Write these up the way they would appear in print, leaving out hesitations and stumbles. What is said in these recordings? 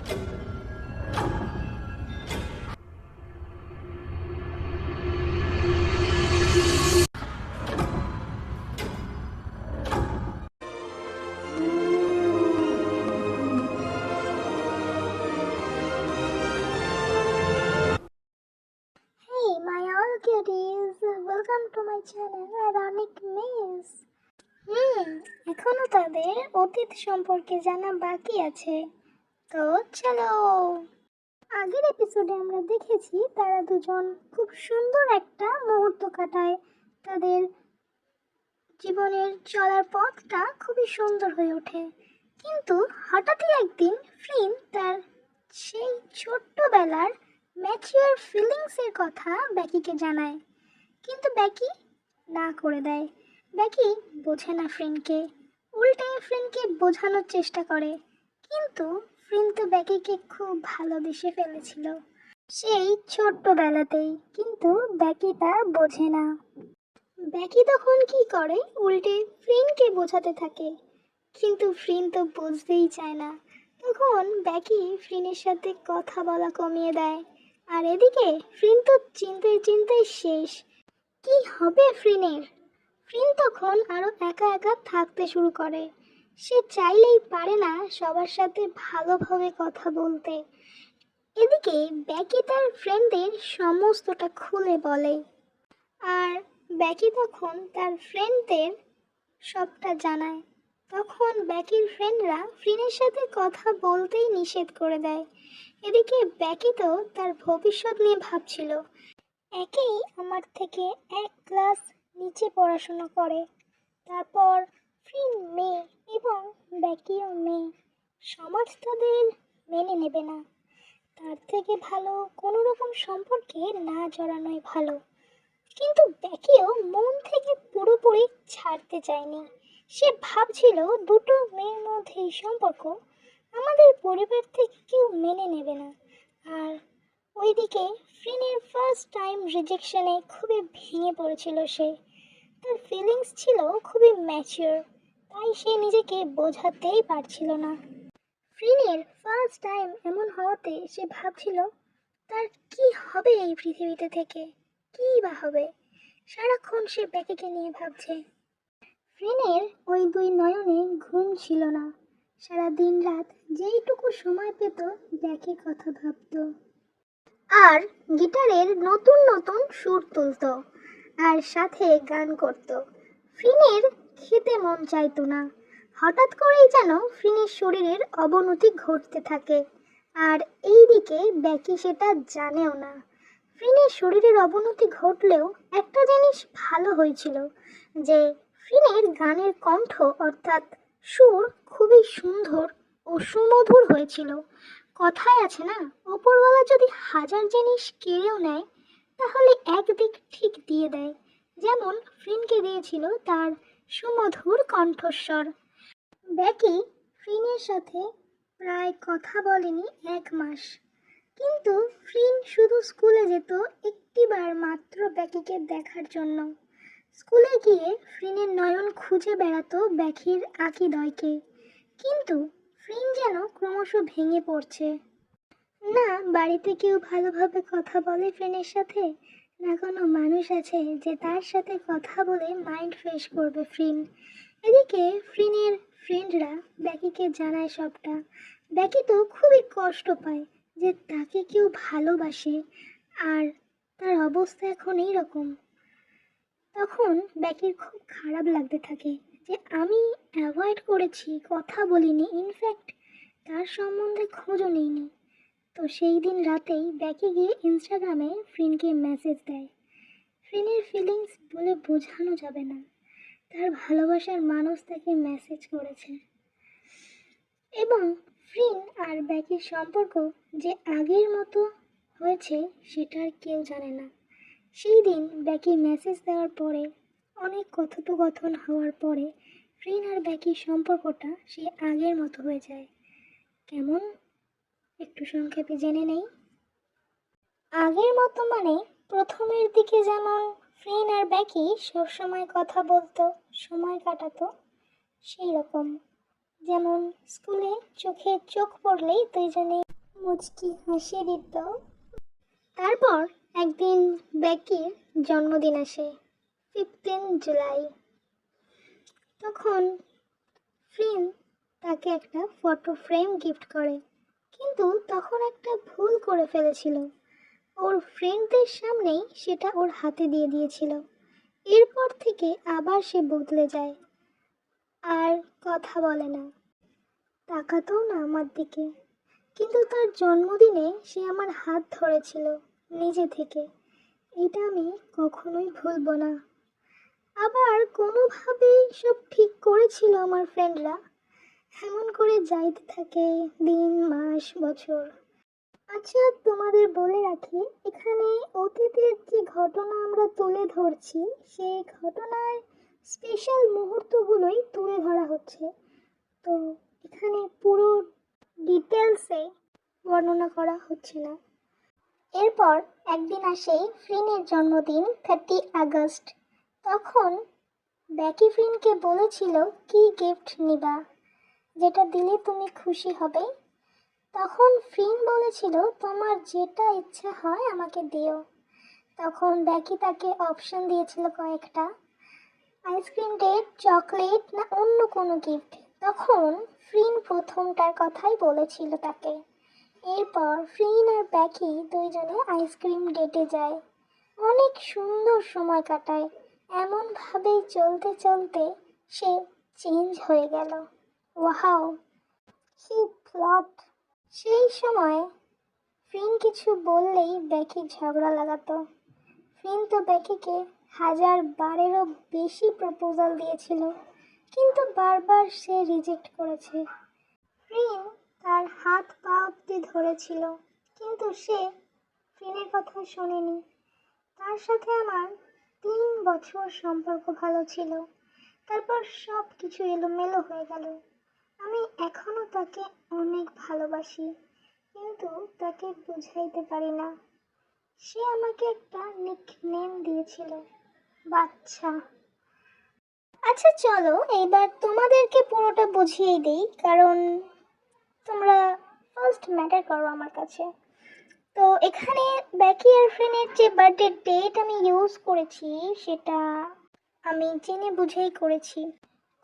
Hey, my all cuties, welcome to my channel Ironic Miss. এখনো তাদের অতীত সম্পর্কে জানা বাকি আছে। তো চলো, আগের এপিসোডে আমরা দেখেছি তারা দুজন খুব সুন্দর একটা মুহূর্ত কাটায়। তাদের জীবনের চলার পথটা খুবই সুন্দর হয়ে ওঠে, কিন্তু হঠাৎই একদিন ফ্রিন তার সেই ছোট্টবেলার ম্যাচিওর ফিলিংসের কথা ব্যাকিকে জানায়, কিন্তু ব্যাকি না করে দেয়। ব্যাকি বোঝে না ফ্রিনকে, উল্টে ফ্রিনকে বোঝানোর চেষ্টা করে, কিন্তু ফ্রিন তো ব্যাকিকে খুব ভালোবেসে ফেলেছিল সেই ছোট্টবেলাতেই, কিন্তু ব্যাকি তা বোঝে না। ব্যাকি তখন কি করে, উল্টে ফ্রিনকে বোঝাতে থাকে, কিন্তু ফ্রিন তো বুঝতেই চায় না। তখন ব্যাকি ফ্রিনের সাথে কথা বলা কমিয়ে দেয়, আর এদিকে ফ্রিন তো চিন্তায় চিন্তায় শেষ। কি হবে ফ্রিনের? ফ্রিন তখন আরো একা একা থাকতে শুরু করে। সে চাইলেই পারে না সবার সাথে ভালোভাবে কথা বলতে। এদিকে ব্যাকি তার ফ্রেন্ডদের সমস্তটা খুলে বলে, আর ব্যাকি তখন তার ফ্রেন্ডদের সবটা জানায়। তখন ব্যাকির ফ্রেন্ডরা ফ্রিনের সাথে কথা বলতেই নিষেধ করে দেয়। এদিকে ব্যাকি তো তার ভবিষ্যৎ নিয়ে ভাবছিল। একেই আমার থেকে এক ক্লাস নিচে পড়াশোনা করে, তারপর ফ্রিন মেয়ে এবং ব্যাকিও মেয়ে, সমাজ তাদের মেনে নেবে না। তার থেকে ভালো কোনো রকম সম্পর্কে না জড়ানোই ভালো। কিন্তু ব্যাকিও মন থেকে পুরোপুরি ছাড়তে চায়নি। সে ভাবছিল দুটো মেয়ের মধ্যে এই সম্পর্ক আমাদের পরিবার থেকে কেউ মেনে নেবে না। আর ওইদিকে ফ্রিনের ফার্স্ট টাইম রিজেকশনে খুবই ভেঙে পড়েছিল সে। তার ফিলিংস ছিল খুবই ম্যাচিওর, তাই সে নিজেকে বোঝাতেই পারছিল না। ফ্রিনের ফার্স্ট টাইম এমন হওয়াতে সে ভাবছিল তার কি হবে এই পৃথিবীতে থেকে, কী বা হবে। সারাক্ষণ সে ব্যাকিকে নিয়ে ভাবছে। ফ্রিনের ওই দুই নয়নে ঘুম ছিল না। সারা দিন রাত যেইটুকু সময় পেত ব্যাকির কথা ভাবত, আর গিটারের নতুন নতুন সুর তুলত, আর সাথে গান করত। ফ্রিনের খেতে মন চাইতো না। হঠাৎ করেই যেন ফ্রিনের শরীরের অবনতি ঘটতে থাকে, আর এইদিকে ব্যাকি সেটা জানেও না। ফ্রিনের শরীরের অবনতি ঘটলেও একটা জিনিস ভালো হয়েছিল, যে ফ্রিনের গানের কণ্ঠ অর্থাৎ সুর খুবই সুন্দর ও সুমধুর হয়েছিল। কথায় আছে না, ওপরওয়ালা যদি হাজার জিনিস কেড়েও নেয় তাহলে একদিক ঠিক দিয়ে দেয়, যেমন ফ্রিনকে দিয়েছিল তার সুমধুর কণ্ঠস্বর। ব্যাকি ফ্রিনের সাথে প্রায় কথা বলেনি 1 মাস, কিন্তু ফ্রিন শুধু স্কুলে যেত একটিবার মাত্র ব্যাকিকে দেখার জন্য। স্কুলে গিয়ে ফ্রিনের নয়ন খুঁজে বেড়াতো ব্যাকির আকিদয়কে, কিন্তু ফ্রিন যেন ক্রমশ ভেঙে পড়ছে। না বাড়িতে কেউ ভালোভাবে কথা বলে ফ্রিনের সাথে, না কোনো মানুষ আছে যে তার সাথে কথা বলে মাইন্ড ফ্রেশ করবে ফ্রিন। এদিকে ফ্রিনের ফ্রেন্ডরা ব্যাকিকে জানায় সবটা। ব্যাকি তো খুবই কষ্ট পায় যে তাকে কেউ ভালোবাসে, আর তার অবস্থা এখন এইরকম। তখন ব্যাকির খুব খারাপ লাগতে থাকে যে আমি অ্যাভয়েড করেছি, কথা বলিনি, ইনফ্যাক্ট তার সম্বন্ধে খোঁজও নিইনি। তো সেই দিন রাতেই ব্যাকি গিয়ে ইনস্টাগ্রামে ফ্রিনকে মেসেজ দেয়। ফ্রিনের ফিলিংস বলে বোঝানো যাবে না, তার ভালোবাসার মানুষ তাকে মেসেজ করেছে। এবং ফ্রিন আর ব্যাকির সম্পর্ক যে আগের মতো হয়েছে সেটা আর কেউ জানে না। সেই দিন ব্যাকি মেসেজ দেওয়ার পরে, অনেক কথোপকথন হওয়ার পরে ফ্রিন আর ব্যাকির সম্পর্কটা সে আগের মতো হয়ে যায়। কেমন একটু সংক্ষেপে জেনে নেই। আগের মতো মানে প্রথমের দিকে যেমন ফ্রিন আর ব্যাকি সবসময় কথা বলতো, সময় কাটাতো, সেই রকম। যেমন স্কুলে চোখে চোখ পড়লেই দুইজনে মুচকি হাসি দিত। তারপর একদিন বেকির জন্মদিন আসে, 15 জুলাই। তখন ফ্রিন তাকে একটা ফটো ফ্রেম গিফট করে, কিন্তু তখন একটা ভুল করে ফেলেছিল। ওর ফ্রেন্ডদের সামনেই সেটা ওর হাতে দিয়ে দিয়েছিল। এরপর থেকে আবার সে বদলে যায়, আর কথা বলে না, তাকাতেও না আমার দিকে। কিন্তু তার জন্মদিনে সে আমার হাত ধরেছিল নিজে থেকে। এটা আমি কখনোই ভুলবো না। আবার কোনোভাবেই সব ঠিক করেছিল আমার ফ্রেন্ডরা। এমন করে যাইতে থাকে দিন, মাস, বছর। আচ্ছা, তোমাদের বলে রাখি, এখানে অতীতের যে ঘটনা আমরা তুলে ধরছি, সেই ঘটনার স্পেশাল মুহূর্তগুলোই তুলে ধরা হচ্ছে। তো এখানে পুরো ডিটেলসে বর্ণনা করা হচ্ছে না। এরপর একদিন আসে ফ্রিনের জন্মদিন, 30 আগস্ট। তখন বেকি ফ্রিনকে বলেছিল কি গিফট নিবা, যেটা দিলে তুমি খুশি হবে। তখন ফ্রিন বলেছিল তোমার যেটা ইচ্ছা হয় আমাকে দিও। তখন বেকি তাকে অপশন দিয়েছিল কয়েকটা, আইসক্রিম ডেট, চকলেট না অন্য কোনো গিফট। তখন ফ্রিন প্রথমটার কথাই বলেছিল তাকে। এরপর ফ্রিন আর বেকি দুইজনে আইসক্রিম ডেটে যায়, অনেক সুন্দর সময় কাটায়। এমনভাবেই চলতে চলতে সে চেঞ্জ হয়ে গেল। ওয়াও, সে প্লট! সেই সময় ফ্রিন কিছু বললেই বেকি ঝগড়া লাগাতো। ফ্রিন তো বেকিকে 1000বারেরও বেশি প্রপোজাল দিয়েছিল, কিন্তু বারবার সে রিজেক্ট করেছে। ফ্রিন তার হাত পা অব্দি ধরেছিল, কিন্তু সে ফ্রিনের কথা শোনেনি। তার সাথে আমার 3 বছর সম্পর্ক ভালো ছিল, তারপর সব কিছু এলোমেলো হয়ে গেল। আমি এখনো তাকে অনেক ভালোবাসি, কিন্তু তাকে বুঝাইতে পারি না। সে আমাকে একটা নিকনেম দিয়েছিল, বাচ্চা। আচ্ছা চলো এবার তোমাদেরকে পুরোটা বুঝিয়ে দিই, কারণ তোমরা ফার্স্ট ম্যাটার করো আমার কাছে। তো এখানে বেকি আর ফ্রেনের যে বার্থডে ডেট আমি ইউজ করেছি, সেটা আমি জেনে বুঝেই করেছি।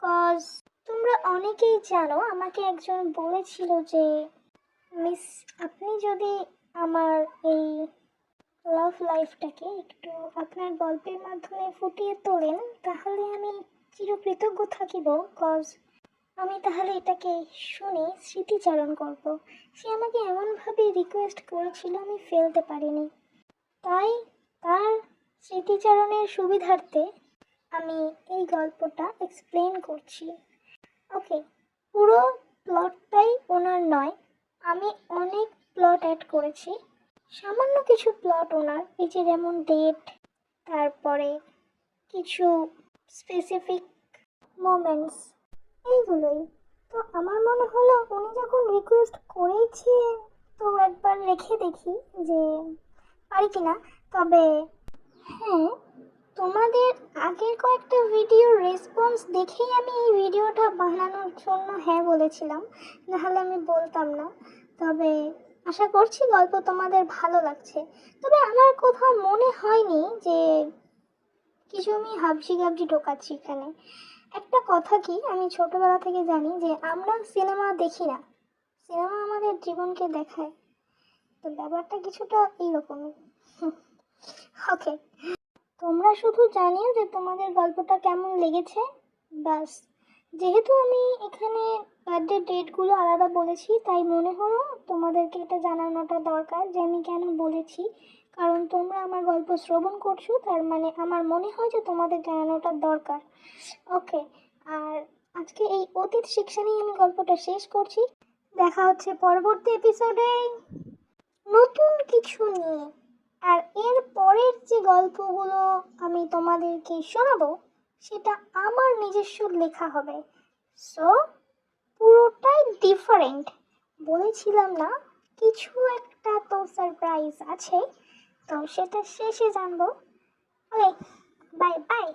কজ তোমরা অনেকেই জানো, আমাকে একজন বলেছিল যে মিস, আপনি যদি আমার এই লাভ লাইফটাকে একটু আপনার গল্পের মাধ্যমে ফুটিয়ে তোলেন, তাহলে আমি চিরকৃতজ্ঞ থাকিব। কজ আমি তাহলে এটাকে শুনে স্মৃতিচারণ করব। সে আমাকে এমনভাবে রিকোয়েস্ট করেছিল, আমি ফেলতে পারিনি। তাই তার স্মৃতিচারণের সুবিধার্থে আমি এই গল্পটা এক্সপ্লেন করছি। ওকে, পুরো প্লটটাই ওনার নয়, আমি অনেক প্লট অ্যাড করেছি। সামান্য কিছু প্লট ওনার, এই যে যেমন ডেট, তারপরে কিছু স্পেসিফিক মোমেন্টস, এইগুলোই। তো আমার মনে হলো উনি যখন রিকোয়েস্ট করেছে, তো একবার রেখে দেখি যে পারি কিনা। তবে হ্যাঁ, তোমাদের আগের কয়েকটা ভিডিওর রেসপন্স দেখেই আমি এই ভিডিওটা বানানোর জন্য হ্যাঁ বলেছিলাম, নাহলে আমি বলতাম না। তবে আশা করছি গল্প তোমাদের ভালো লাগছে। তবে আমার কোথাও মনে হয়নি যে কিছু আমি হাবজি গাবজি ঢোকাচ্ছি এখানে। একটা কথা কি, আমি ছোটবেলা থেকে জানি যে আমরা সিনেমা দেখি না, সিনেমা আমাদের জীবনকে দেখায়। তো ব্যাপারটা কিছুটা এইরকমই। ওকে, তোমরা শুধু জানিও যে তোমাদের গল্পটা কেমন লেগেছে, বাস। যেহেতু আমি এখানে বার্থডে ডেটগুলো আলাদা বলেছি, তাই মনে হলো তোমাদেরকে এটা জানানোটা দরকার যে আমি কেন বলেছি। কারণ তোমরা আমার গল্প শ্রবণ করছো, তার মানে আমার মনে হয় যে তোমাদের জানানোটা দরকার। ওকে, আর আজকে এই অতীত সেকশনেই আমি গল্পটা শেষ করছি। দেখা হচ্ছে পরবর্তী এপিসোডে নতুন কিছু নিয়ে। আর এর পরের যে গল্পগুলো আমি তোমাদেরকে শোনাবো, সেটা আমার নিজস্ব লেখা হবে। সো পুরোটাই ডিফারেন্ট। বলেছিলাম না, কিছু একটা তো সারপ্রাইজ আছে, তো সেটা শেষে জানবো। ওকে, বাই বাই।